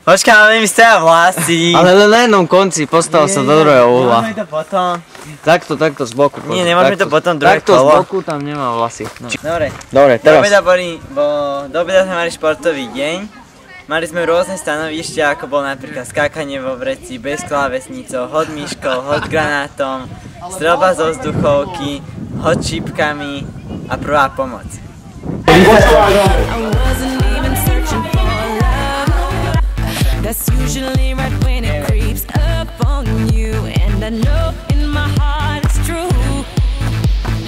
Počkaj, ale mi stoja vlasy. Ale na jednom konci, postav sa do druhého uhla. Nemôžeme to potom. Takto z boku. Nie, nemôžeme to potom druhé kolo. Takto z kolo. boku, tam nemá vlasy. No. Dobre, teraz. Do obeda sme mali športový deň. Mali sme rôzne stanovištia, ako bol napríklad skákanie vo vreci, bez klávesnicou, hod myškou, hod granátom, streľba zo vzduchovky, hod šípkami a prvá pomoc. That's usually right when it creeps up on you, and I know in my heart it's true.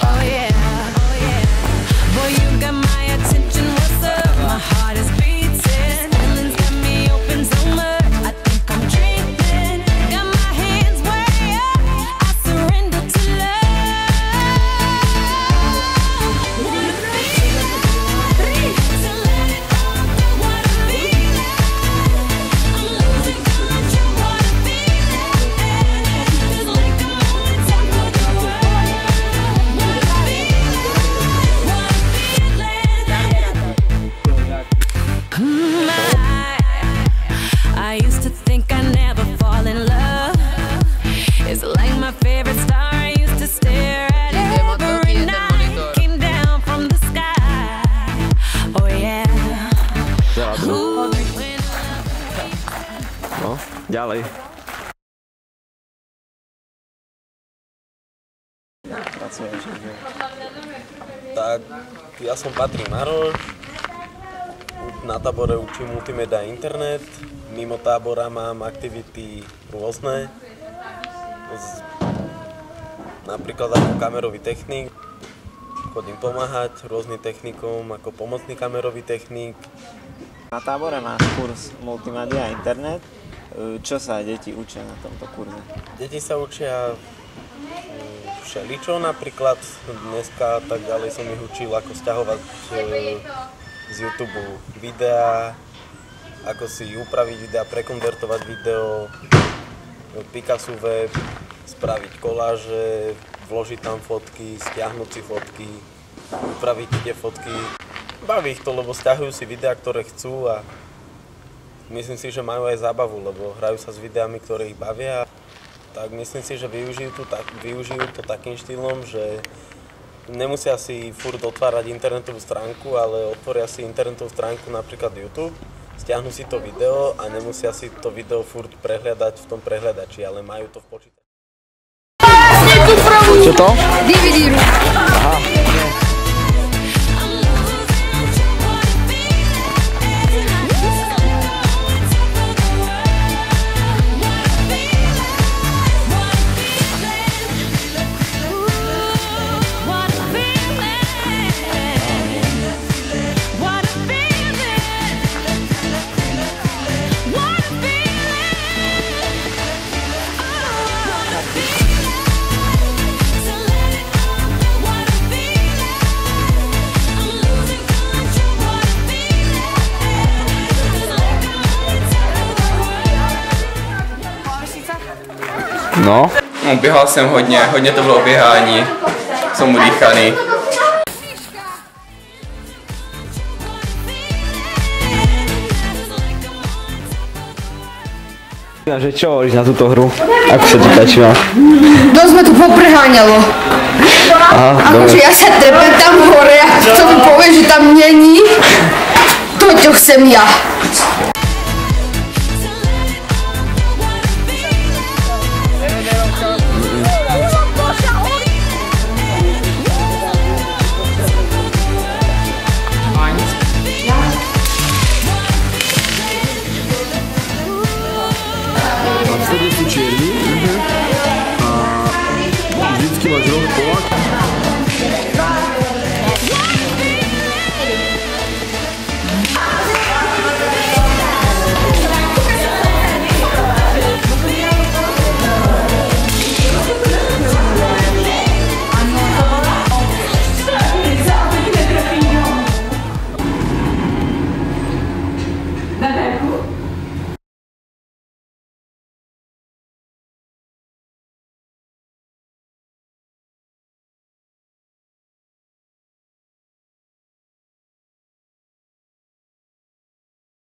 Oh yeah, boy, you got my attention. What's up? My heart is beating. Feelings got me open so much. I think I'm dreaming. Got my hands way up. I surrender to love. Wanna feel it, so let it all go. What a feeling. I used to think I never fall in love. It's like my favorite star. I used to stare at every night. Came down from the sky. Oh yeah. No, ďalej. Tak, ja som Patrik Maroš, na tábore učím multimédia a internet, mimo tábora mám aktivity rôzne, napríklad ako kamerový technik, chodím pomáhať rôznym technikom ako pomocný kamerový technik. Na tábore máš kurz multimédia a internet. Čo sa deti učia na tomto kurze? Deti sa učia všeličo, napríklad dneska tak ďalej som ich učil, ako sťahovať z YouTube videá, ako si upraviť videa, prekonvertovať video, Picasso web, spraviť koláže, vložiť tam fotky, stiahnuť si fotky, upraviť tie fotky. Baví ich to, lebo stiahujú si videá, ktoré chcú a myslím si, že majú aj zábavu, lebo hrajú sa s videami, ktoré ich bavia. Tak myslím si, že využijú to takým štýlom, že nemusia si furt otvárať internetovú stránku, ale otvoria si internetovú stránku, napríklad YouTube, stiahnu si to video a nemusia si to video furt prehľadať v tom prehľadači, ale majú to v počítači. Čo to? DVD. Aha. No. Běhal jsem hodně to bylo běhání, jsem udýchaný. Že čo hovoríš na túto hru? Ako sa ti páčila? Dosť ma tu popreháňalo. Akože ja sa trepem tam hore a kto mi povie, že tam není, to čo chcem ja. Vtedy sú čierni a vždycky máš roh polak